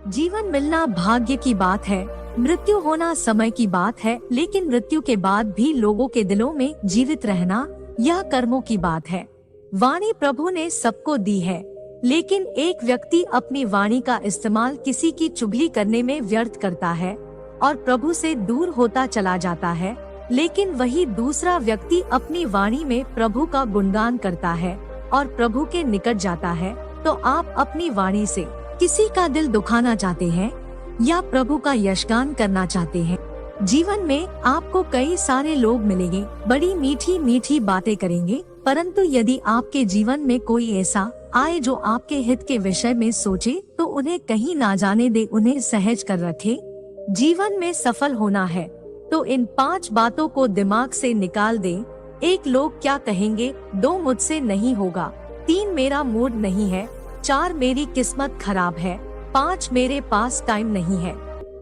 जीवन मिलना भाग्य की बात है, मृत्यु होना समय की बात है, लेकिन मृत्यु के बाद भी लोगों के दिलों में जीवित रहना यह कर्मों की बात है। वाणी प्रभु ने सबको दी है, लेकिन एक व्यक्ति अपनी वाणी का इस्तेमाल किसी की चुगली करने में व्यर्थ करता है और प्रभु से दूर होता चला जाता है। लेकिन वही दूसरा व्यक्ति अपनी वाणी में प्रभु का गुणगान करता है और प्रभु के निकट जाता है। तो आप अपनी वाणी से किसी का दिल दुखाना चाहते हैं या प्रभु का यशगान करना चाहते हैं? जीवन में आपको कई सारे लोग मिलेंगे, बड़ी मीठी मीठी बातें करेंगे, परंतु यदि आपके जीवन में कोई ऐसा आए जो आपके हित के विषय में सोचे तो उन्हें कहीं ना जाने दे, उन्हें सहज कर रखे। जीवन में सफल होना है तो इन 5 बातों को दिमाग से निकाल दे। 1 लोग क्या कहेंगे, 2 मुझसे नहीं होगा, 3 मेरा मूड नहीं है, 4 मेरी किस्मत खराब है, 5 मेरे पास टाइम नहीं है।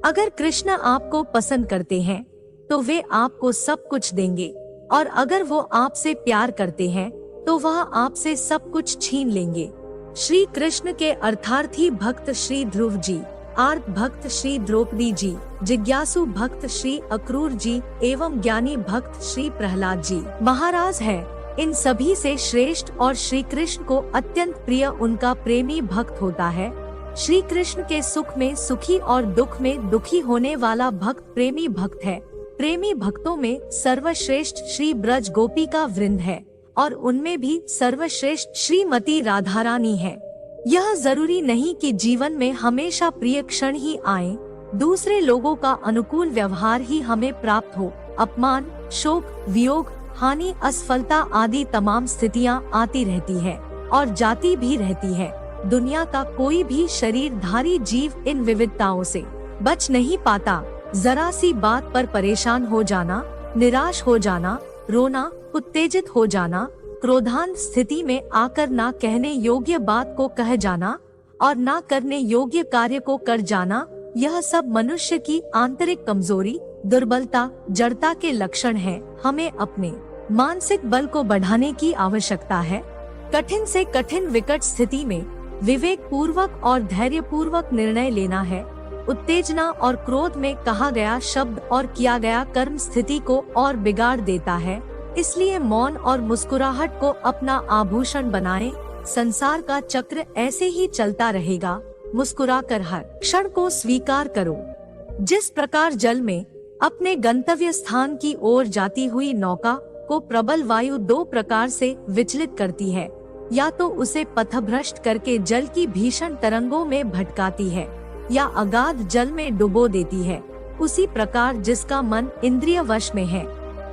अगर कृष्ण आपको पसंद करते हैं तो वे आपको सब कुछ देंगे, और अगर वो आपसे प्यार करते हैं तो वह आपसे सब कुछ छीन लेंगे। श्री कृष्ण के अर्थार्थी भक्त श्री ध्रुव जी, आर्त भक्त श्री द्रौपदी जी, जिज्ञासु भक्त श्री अक्रूर जी एवं ज्ञानी भक्त श्री प्रहलाद जी महाराज है। इन सभी से श्रेष्ठ और श्री कृष्ण को अत्यंत प्रिय उनका प्रेमी भक्त होता है। श्री कृष्ण के सुख में सुखी और दुख में दुखी होने वाला भक्त प्रेमी भक्त है। प्रेमी भक्तों में सर्वश्रेष्ठ श्री ब्रज गोपी का वृंद है और उनमें भी सर्वश्रेष्ठ श्रीमती राधा रानी है। यह जरूरी नहीं कि जीवन में हमेशा प्रिय क्षण ही आए, दूसरे लोगों का अनुकूल व्यवहार ही हमें प्राप्त हो। अपमान, शोक, वियोग, हानि, असफलता आदि तमाम स्थितियां आती रहती है और जाती भी रहती है। दुनिया का कोई भी शरीरधारी जीव इन विविधताओं से बच नहीं पाता। जरा सी बात पर परेशान हो जाना, निराश हो जाना, रोना, उत्तेजित हो जाना, क्रोधांत स्थिति में आकर ना कहने योग्य बात को कह जाना और ना करने योग्य कार्य को कर जाना, यह सब मनुष्य की आंतरिक कमजोरी, दुर्बलता, जड़ता के लक्षण हैं। हमें अपने मानसिक बल को बढ़ाने की आवश्यकता है। कठिन से कठिन विकट स्थिति में विवेक पूर्वक और धैर्य पूर्वक निर्णय लेना है। उत्तेजना और क्रोध में कहा गया शब्द और किया गया कर्म स्थिति को और बिगाड़ देता है। इसलिए मौन और मुस्कुराहट को अपना आभूषण बनाएं। संसार का चक्र ऐसे ही चलता रहेगा। मुस्कुराकर हर क्षण को स्वीकार करो। जिस प्रकार जल में अपने गंतव्य स्थान की ओर जाती हुई नौका को प्रबल वायु 2 प्रकार से विचलित करती है, या तो उसे पथभ्रष्ट करके जल की भीषण तरंगों में भटकाती है या अगाध जल में डुबो देती है, उसी प्रकार जिसका मन इंद्रिय वश में है,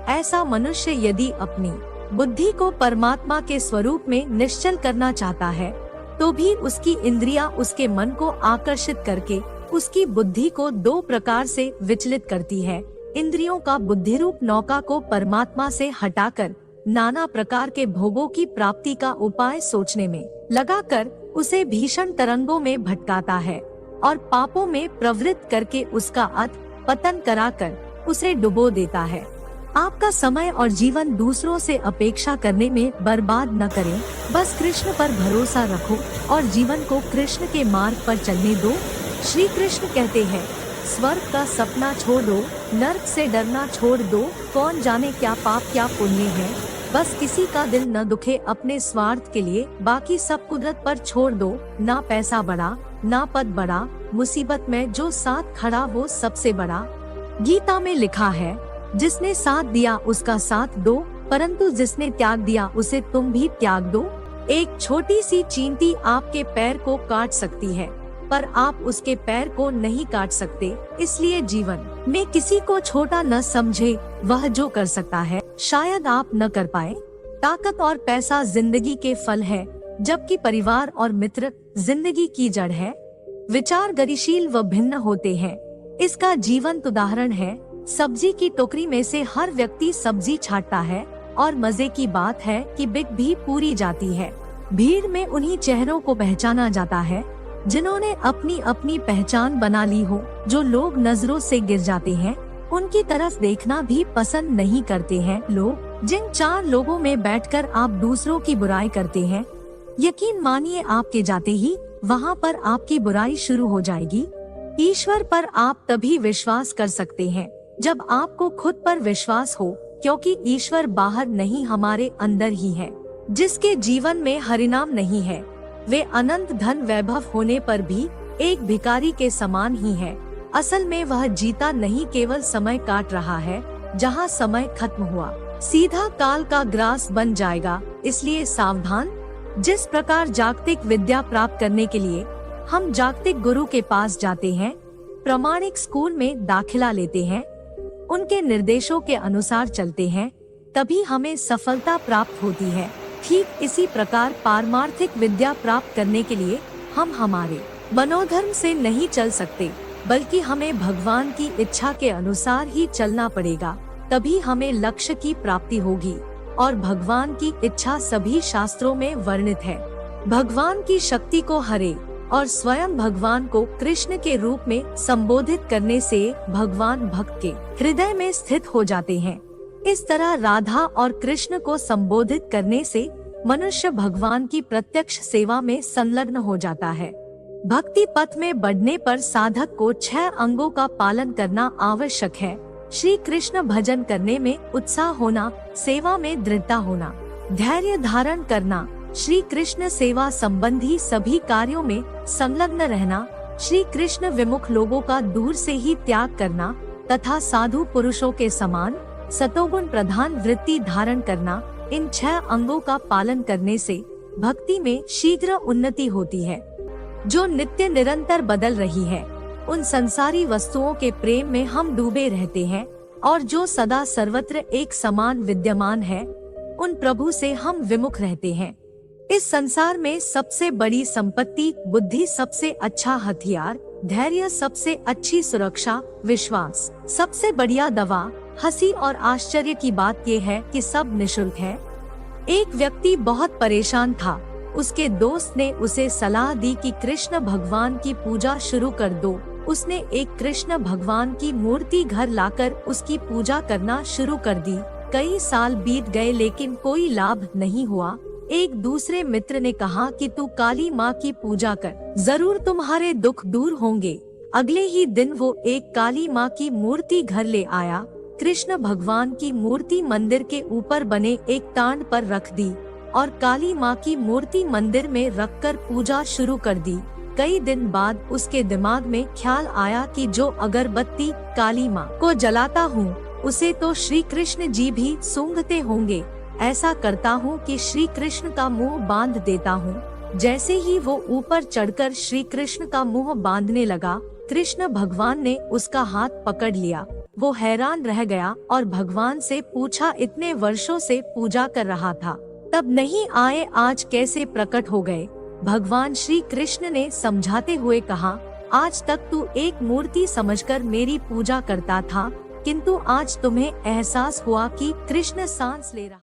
ऐसा मनुष्य यदि अपनी बुद्धि को परमात्मा के स्वरूप में निश्चल करना चाहता है तो भी उसकी इंद्रियां उसके मन को आकर्षित करके उसकी बुद्धि को 2 प्रकार से विचलित करती है। इंद्रियों का बुद्धि रूप नौका को परमात्मा से हटाकर नाना प्रकार के भोगों की प्राप्ति का उपाय सोचने में लगाकर उसे भीषण तरंगों में भटकाता है और पापों में प्रवृत्त करके उसका अध पतन कराकर उसे डुबो देता है। आपका समय और जीवन दूसरों से अपेक्षा करने में बर्बाद न करें, बस कृष्ण पर भरोसा रखो और जीवन को कृष्ण के मार्ग पर चलने दो। श्री कृष्ण कहते हैं, स्वर्ग का सपना छोड़ दो, नर्क से डरना छोड़ दो, कौन जाने क्या पाप क्या पुण्य है, बस किसी का दिल न दुखे अपने स्वार्थ के लिए, बाकी सब कुदरत पर छोड़ दो। ना पैसा बड़ा, ना पद बड़ा, मुसीबत में जो साथ खड़ा वो सबसे बड़ा। गीता में लिखा है, जिसने साथ दिया उसका साथ दो, परंतु जिसने त्याग दिया उसे तुम भी त्याग दो। एक छोटी सी चींटी आपके पैर को काट सकती है, पर आप उसके पैर को नहीं काट सकते। इसलिए जीवन में किसी को छोटा न समझे। वह जो कर सकता है शायद आप न कर पाए। ताकत और पैसा जिंदगी के फल है, जबकि परिवार और मित्र जिंदगी की जड़ है। विचार गतिशील व भिन्न होते हैं। इसका जीवंत उदाहरण है। सब्जी की टोकरी में से हर व्यक्ति सब्जी छांटता है और मजे की बात है कि बिक भी पूरी जाती है। भीड़ में उन्हीं चेहरों को पहचाना जाता है जिन्होंने अपनी अपनी पहचान बना ली हो। जो लोग नजरों से गिर जाते हैं उनकी तरफ देखना भी पसंद नहीं करते हैं लोग। जिन 4 लोगों में बैठकर आप दूसरों की बुराई करते हैं, यकीन मानिए आपके जाते ही वहाँ पर आपकी बुराई शुरू हो जाएगी। ईश्वर पर आप तभी विश्वास कर सकते हैं जब आपको खुद पर विश्वास हो, क्योंकि ईश्वर बाहर नहीं हमारे अंदर ही है। जिसके जीवन में हरिनाम नहीं है वे अनंत धन वैभव होने पर भी एक भिखारी के समान ही है। असल में वह जीता नहीं, केवल समय काट रहा है। जहाँ समय खत्म हुआ सीधा काल का ग्रास बन जाएगा, इसलिए सावधान। जिस प्रकार जागतिक विद्या प्राप्त करने के लिए हम जागतिक गुरु के पास जाते हैं, प्रामाणिक स्कूल में दाखिला लेते हैं, उनके निर्देशों के अनुसार चलते हैं, तभी हमें सफलता प्राप्त होती है। ठीक इसी प्रकार पारमार्थिक विद्या प्राप्त करने के लिए हम हमारे मनोधर्म से नहीं चल सकते, बल्कि हमें भगवान की इच्छा के अनुसार ही चलना पड़ेगा। तभी हमें लक्ष्य की प्राप्ति होगी। और भगवान की इच्छा सभी शास्त्रों में वर्णित है। भगवान की शक्ति को हरे और स्वयं भगवान को कृष्ण के रूप में संबोधित करने से भगवान भक्त के हृदय में स्थित हो जाते हैं। इस तरह राधा और कृष्ण को संबोधित करने से मनुष्य भगवान की प्रत्यक्ष सेवा में संलग्न हो जाता है। भक्ति पथ में बढ़ने पर साधक को 6 अंगों का पालन करना आवश्यक है। श्री कृष्ण भजन करने में उत्साह होना, सेवा में दृढ़ता होना, धैर्य धारण करना, श्री कृष्ण सेवा संबंधी सभी कार्यों में संलग्न रहना, श्री कृष्ण विमुख लोगों का दूर से ही त्याग करना तथा साधु पुरुषों के समान सतोगुण प्रधान वृत्ति धारण करना, इन 6 अंगों का पालन करने से भक्ति में शीघ्र उन्नति होती है। जो नित्य निरंतर बदल रही है, उन संसारी वस्तुओं के प्रेम में हम डूबे रहते हैं, और जो सदा सर्वत्र एक समान विद्यमान है, उन प्रभु से हम विमुख रहते हैं। इस संसार में सबसे बड़ी संपत्ति बुद्धि, सबसे अच्छा हथियार धैर्य, सबसे अच्छी सुरक्षा विश्वास, सबसे बढ़िया दवा हंसी, और आश्चर्य की बात ये है कि सब निशुल्क है। एक व्यक्ति बहुत परेशान था। उसके दोस्त ने उसे सलाह दी कि कृष्ण भगवान की पूजा शुरू कर दो। उसने एक कृष्ण भगवान की मूर्ति घर लाकर उसकी पूजा करना शुरू कर दी। कई साल बीत गए लेकिन कोई लाभ नहीं हुआ। एक दूसरे मित्र ने कहा कि तू काली माँ की पूजा कर, जरूर तुम्हारे दुख दूर होंगे। अगले ही दिन वो एक काली माँ की मूर्ति घर ले आया। कृष्ण भगवान की मूर्ति मंदिर के ऊपर बने एक तांड पर रख दी और काली माँ की मूर्ति मंदिर में रखकर पूजा शुरू कर दी। कई दिन बाद उसके दिमाग में ख्याल आया कि जो अगरबत्ती काली माँ को जलाता हूँ उसे तो श्री कृष्ण जी भी सूंघते होंगे। ऐसा करता हूँ कि श्री कृष्ण का मुंह बांध देता हूँ। जैसे ही वो ऊपर चढ़कर श्री कृष्ण का मुंह बांधने लगा, कृष्ण भगवान ने उसका हाथ पकड़ लिया। वो हैरान रह गया और भगवान से पूछा, इतने वर्षों से पूजा कर रहा था, तब नहीं आए, आज कैसे प्रकट हो गए? भगवान श्री कृष्ण ने समझाते हुए कहा, आज तक तू एक मूर्ति समझकर मेरी पूजा करता था, किंतु आज तुम्हें एहसास हुआ कि कृष्ण सांस ले रहा